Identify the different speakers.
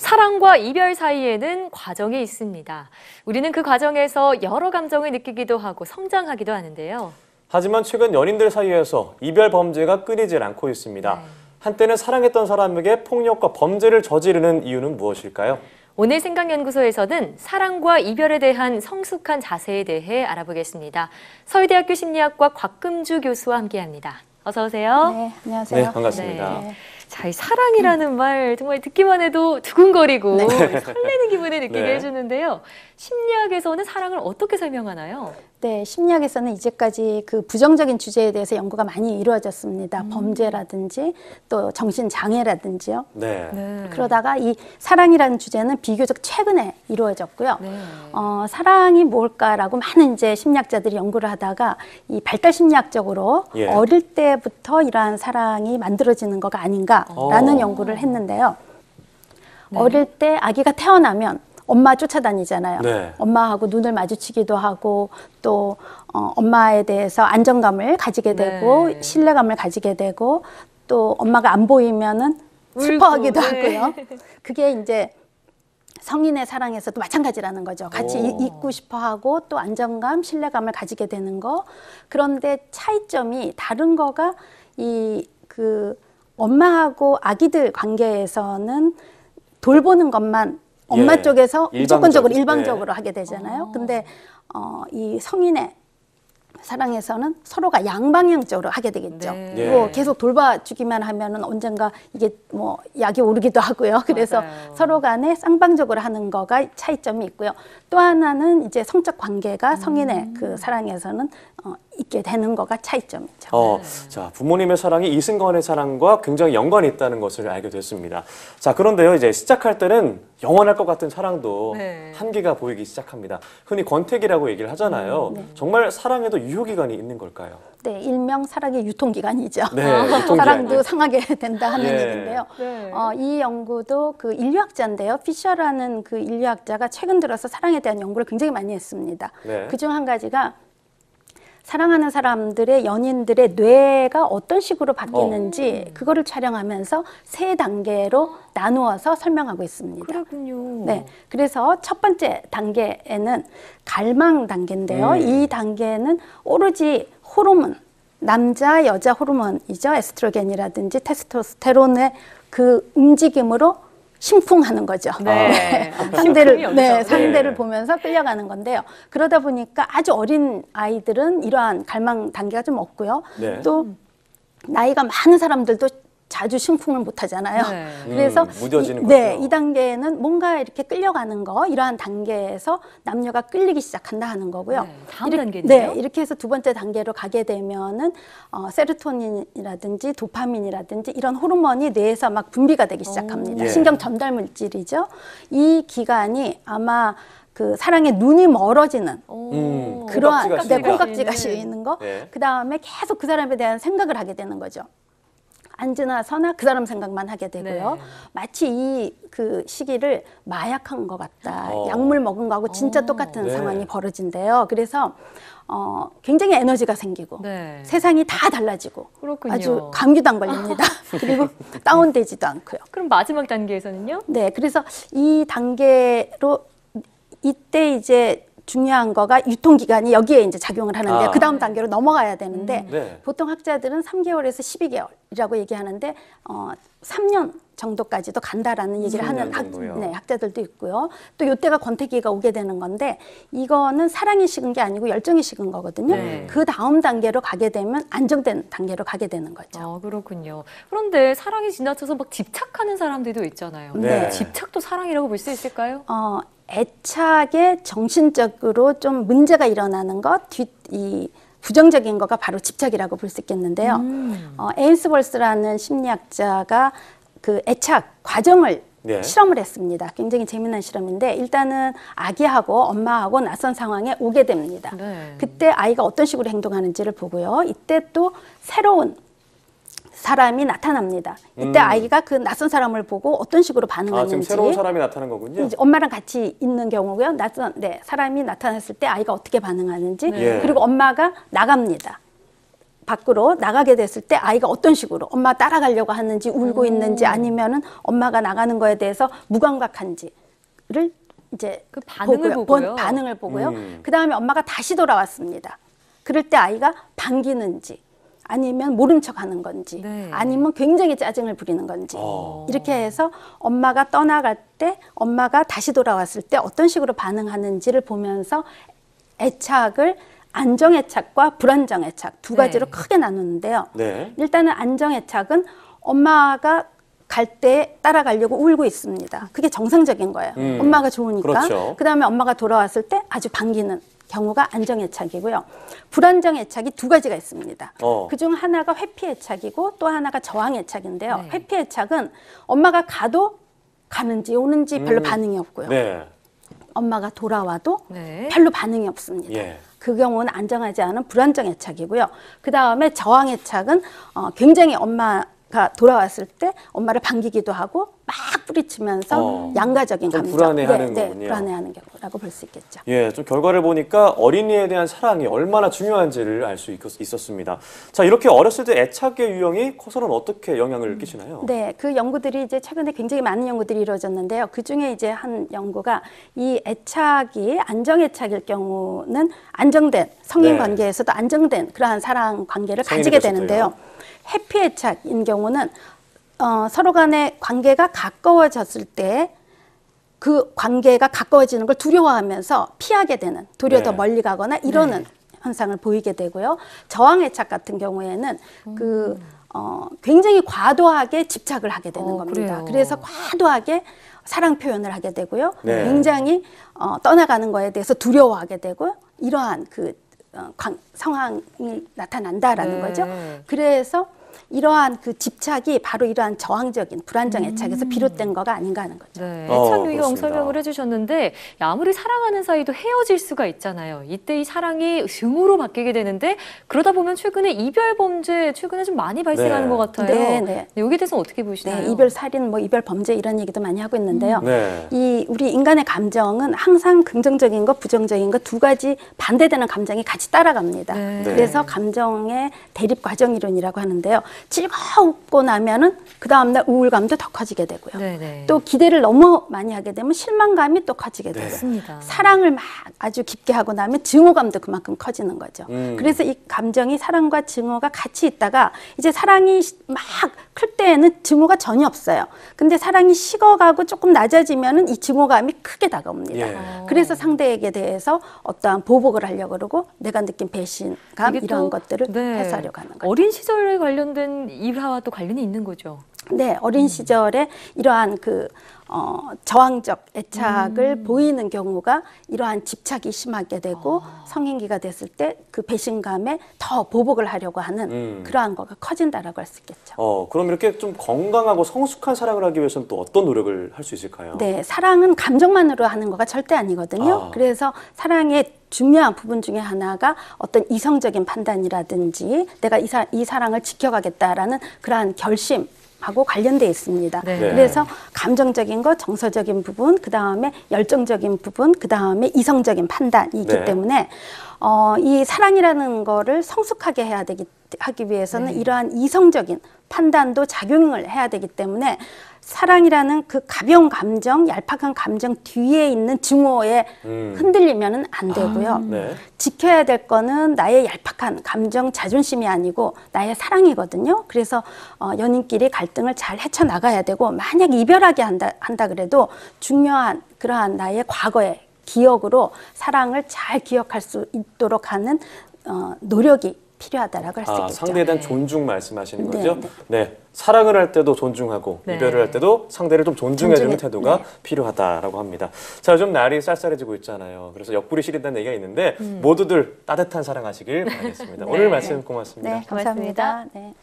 Speaker 1: 사랑과 이별 사이에는 과정이 있습니다. 우리는 그 과정에서 여러 감정을 느끼기도 하고 성장하기도 하는데요.
Speaker 2: 하지만 최근 연인들 사이에서 이별 범죄가 끊이질 않고 있습니다. 한때는 사랑했던 사람에게 폭력과 범죄를 저지르는 이유는 무엇일까요?
Speaker 1: 오늘 생각연구소에서는 사랑과 이별에 대한 성숙한 자세에 대해 알아보겠습니다. 서울대학교 심리학과 곽금주 교수와 함께합니다. 어서 오세요.
Speaker 3: 네, 안녕하세요.
Speaker 2: 네, 반갑습니다.
Speaker 1: 네. 자, 이 사랑이라는 말 정말 듣기만 해도 두근거리고 설레는 기분을 느끼게 해주는데요. 심리학에서는 사랑을 어떻게 설명하나요?
Speaker 3: 네, 심리학에서는 이제까지 그 부정적인 주제에 대해서 연구가 많이 이루어졌습니다. 범죄라든지 또 정신장애라든지요. 그러다가 이 사랑이라는 주제는 비교적 최근에 이루어졌고요. 사랑이 뭘까라고 많은 이제 심리학자들이 연구를 하다가 이 발달 심리학적으로 어릴 때부터 이러한 사랑이 만들어지는 거가 아닌가라는 연구를 했는데요. 어릴 때 아기가 태어나면 엄마 쫓아다니잖아요. 엄마하고 눈을 마주치기도 하고 또 엄마에 대해서 안정감을 가지게 되고 신뢰감을 가지게 되고 또 엄마가 안 보이면은 슬퍼하기도 하고요. 그게 이제 성인의 사랑에서도 마찬가지라는 거죠. 같이 있고 싶어 하고 또 안정감, 신뢰감을 가지게 되는 거. 그런데 차이점이 다른 거가 그 엄마하고 아기들 관계에서는 돌보는 것만 엄마 쪽에서 무조건적으로 일방적으로 하게 되잖아요. 근데 이 성인의 사랑에서는 서로가 양방향적으로 하게 되겠죠. 뭐 계속 돌봐주기만 하면은 언젠가 이게 뭐 약이 오르기도 하고요. 그래서 서로 간에 쌍방적으로 하는 거가 차이점이 있고요. 또 하나는 이제 성적 관계가 성인의 그 사랑에서는 있게 되는 거가 차이점이죠.
Speaker 2: 자, 부모님의 사랑이 이승건의 사랑과 굉장히 연관이 있다는 것을 알게 됐습니다. 자, 그런데요, 이제 시작할 때는 영원할 것 같은 사랑도 한계가 보이기 시작합니다. 흔히 권태기라고 얘기를 하잖아요. 정말 사랑에도 유효기간이 있는 걸까요?
Speaker 3: 네, 일명 사랑의 유통기간이죠.
Speaker 2: 유통기간.
Speaker 3: 사랑도 상하게 된다 하는 얘기인데요. 이 연구도 그 인류학자인데요. 피셔라는 그 인류학자가 최근 들어서 사랑에 대한 연구를 굉장히 많이 했습니다. 그중 한 가지가 사랑하는 사람들의 연인들의 뇌가 어떤 식으로 바뀌는지 그거를 촬영하면서 3단계로 나누어서 설명하고 있습니다.
Speaker 1: 그렇군요.
Speaker 3: 네, 그래서 첫 번째 단계에는 갈망 단계인데요. 이 단계는 오로지 호르몬, 남자, 여자 호르몬이죠. 에스트로겐이라든지 테스토스테론의 그 움직임으로 심쿵하는 거죠. 상대를 보면서 끌려가는 건데요. 그러다 보니까 아주 어린 아이들은 이러한 갈망 단계가 좀 없고요. 또 나이가 많은 사람들도 자주 심쿵을 못 하잖아요. 그래서 이 단계는 뭔가 이렇게 끌려가는 거, 이러한 단계에서 남녀가 끌리기 시작한다 하는 거고요.
Speaker 1: 다음 단계인데요?
Speaker 3: 이렇게 해서 두 번째 단계로 가게 되면은 세로토닌이라든지 도파민이라든지 이런 호르몬이 뇌에서 막 분비가 되기 시작합니다. 신경 전달 물질이죠. 이 기간이 아마 그 사랑에 눈이 멀어지는 그러한 콩깍지가 씌이는 거, 그 다음에 계속 그 사람에 대한 생각을 하게 되는 거죠. 앉으나 서나 그 사람 생각만 하게 되고요. 마치 이 그 시기를 마약한 것 같다. 약물 먹은 거하고 진짜 똑같은 상황이 벌어진대요. 그래서 굉장히 에너지가 생기고 세상이 다 달라지고 아주 감기도 안 걸립니다. 그리고 다운되지도 않고요.
Speaker 1: 그럼 마지막 단계에서는요?
Speaker 3: 네, 그래서 이 단계로 이때 이제 중요한 거가 유통기간이 여기에 이제 작용을 하는데 그 다음 단계로 넘어가야 되는데 보통 학자들은 3개월에서 12개월이라고 얘기하는데 3년 정도까지도 간다라는 얘기를 하는 학자들도 있고요. 또 이때가 권태기가 오게 되는 건데 이거는 사랑이 식은 게 아니고 열정이 식은 거거든요. 그 다음 단계로 가게 되면 안정된 단계로 가게 되는 거죠.
Speaker 1: 그렇군요. 그런데 사랑이 지나쳐서 막 집착하는 사람들도 있잖아요. 집착도 사랑이라고 볼 수 있을까요?
Speaker 3: 애착에 정신적으로 좀 문제가 일어나는 것, 이 부정적인 거가 바로 집착이라고 볼 수 있겠는데요. 에인스월스라는 심리학자가 그 애착 과정을 실험을 했습니다. 굉장히 재미난 실험인데 일단은 아기하고 엄마하고 낯선 상황에 오게 됩니다. 그때 아이가 어떤 식으로 행동하는지를 보고요. 이때 또 새로운 사람이 나타납니다. 이때 아이가 그 낯선 사람을 보고 어떤 식으로 반응하는지.
Speaker 2: 지금 새로운 사람이 나타난 거군요.
Speaker 3: 이제 엄마랑 같이 있는 경우고요. 사람이 나타났을 때 아이가 어떻게 반응하는지. 그리고 엄마가 나갑니다. 밖으로 나가게 됐을 때 아이가 어떤 식으로 엄마 따라가려고 하는지 울고 있는지 아니면은 엄마가 나가는 거에 대해서 무감각한지를 이제
Speaker 1: 그 반응을 보고요.
Speaker 3: 반응을 보고요. 그다음에 엄마가 다시 돌아왔습니다. 그럴 때 아이가 반기는지 아니면 모른 척 하는 건지 아니면 굉장히 짜증을 부리는 건지 이렇게 해서 엄마가 떠나갈 때 엄마가 다시 돌아왔을 때 어떤 식으로 반응하는지를 보면서 애착을 안정애착과 불안정애착 두 가지로 크게 나누는데요. 일단은 안정애착은 엄마가 갈 때 따라가려고 울고 있습니다. 그게 정상적인 거예요. 엄마가 좋으니까.
Speaker 2: 그렇죠.
Speaker 3: 그다음에 엄마가 돌아왔을 때 아주 반기는 경우가 안정애착이고요. 불안정애착이 두 가지가 있습니다. 그중 하나가 회피애착이고 또 하나가 저항애착인데요. 회피애착은 엄마가 가도 가는지 오는지 별로 반응이 없고요. 엄마가 돌아와도 별로 반응이 없습니다. 그 경우는 안정하지 않은 불안정애착이고요. 그 다음에 저항애착은 굉장히 엄마가 돌아왔을 때 엄마를 반기기도 하고 막 뿌리치면서 양가적인 감정.
Speaker 2: 불안해하는 거군요.
Speaker 3: 불안해하는 경우라고 볼 수 있겠죠.
Speaker 2: 예, 좀 결과를 보니까 어린이에 대한 사랑이 얼마나 중요한지를 알 수 있었습니다. 자, 이렇게 어렸을 때 애착의 유형이 커서는 어떻게 영향을 끼치나요?
Speaker 3: 네, 그 연구들이 이제 최근에 굉장히 많은 연구들이 이루어졌는데요. 그 중에 이제 한 연구가 이 애착이 안정애착일 경우는 안정된 성인 관계에서도 안정된 그러한 사랑 관계를 가지게 되는데요. 해피애착인 경우는 서로 간의 관계가 가까워졌을 때 그 관계가 가까워지는 걸 두려워하면서 피하게 되는, 도리어 더 멀리 가거나 이러는 현상을 보이게 되고요. 저항애착 같은 경우에는 굉장히 과도하게 집착을 하게 되는 겁니다. 그래서 과도하게 사랑 표현을 하게 되고요. 굉장히 떠나가는 거에 대해서 두려워하게 되고 이러한 상황이 나타난다라는 거죠. 그래서 이러한 그 집착이 바로 이러한 저항적인 불안정 애착에서 비롯된 거가 아닌가 하는 거죠.
Speaker 1: 애착 유형 설명을 해주셨는데 아무리 사랑하는 사이도 헤어질 수가 있잖아요. 이때 이 사랑이 증오로 바뀌게 되는데 그러다 보면 최근에 이별 범죄 최근에 좀 많이 발생하는 것 같아요. 여기에 대해서는 어떻게 보시나요?
Speaker 3: 이별 살인, 이별 범죄 이런 얘기도 많이 하고 있는데요. 우리 인간의 감정은 항상 긍정적인 것, 부정적인 것 두 가지 반대되는 감정이 같이 따라갑니다. 그래서 감정의 대립 과정 이론이라고 하는데요. 즐겁고 나면은 그 다음날 우울감도 더 커지게 되고요. 또 기대를 너무 많이 하게 되면 실망감이 또 커지게 되고 사랑을 막 아주 깊게 하고 나면 증오감도 그만큼 커지는 거죠. 그래서 이 감정이 사랑과 증오가 같이 있다가 이제 사랑이 막 클 때에는 증오가 전혀 없어요. 근데 사랑이 식어가고 조금 낮아지면은 이 증오감이 크게 다가옵니다. 그래서 상대에게 대해서 어떠한 보복을 하려고 그러고 내가 느낀 배신감 이런 것들을 해소하려고 하는 거죠.
Speaker 1: 어린 시절에 관련된 일화와 또 관련이 있는 거죠.
Speaker 3: 네, 어린 시절에 이러한 저항적 애착을 보이는 경우가 이러한 집착이 심하게 되고 성인기가 됐을 때 그 배신감에 더 보복을 하려고 하는 그러한 거가 커진다라고 할 수 있겠죠.
Speaker 2: 그럼 이렇게 좀 건강하고 성숙한 사랑을 하기 위해서는 또 어떤 노력을 할 수 있을까요?
Speaker 3: 네, 사랑은 감정만으로 하는 거가 절대 아니거든요. 그래서 사랑의 중요한 부분 중에 하나가 어떤 이성적인 판단이라든지 내가 이 사랑을 지켜가겠다라는 그러한 결심 하고 관련돼 있습니다. 그래서 감정적인 것, 정서적인 부분, 그 다음에 열정적인 부분, 그 다음에 이성적인 판단이기 때문에 이 사랑이라는 거를 성숙하게 하기 위해서는 이러한 이성적인 판단도 작용을 해야 되기 때문에 사랑이라는 그 가벼운 감정, 얄팍한 감정 뒤에 있는 증오에 흔들리면은 안 되고요. 지켜야 될 거는 나의 얄팍한 감정, 자존심이 아니고 나의 사랑이거든요. 그래서 연인끼리 갈등을 잘 헤쳐나가야 되고 만약 이별하게 한다 그래도 중요한 그러한 나의 과거의 기억으로 사랑을 잘 기억할 수 있도록 하는 노력이 필요하다라고 할 수 있겠죠.
Speaker 2: 상대에 대한 존중 말씀하시는 거죠? 네. 사랑을 할 때도 존중하고 이별을 할 때도 상대를 좀 존중해주는 태도가 필요하다라고 합니다. 자, 요즘 날이 쌀쌀해지고 있잖아요. 그래서 옆구리 시린다는 얘기가 있는데 모두들 따뜻한 사랑하시길 바라겠습니다. 오늘 말씀 고맙습니다.
Speaker 3: 네, 감사합니다. 네.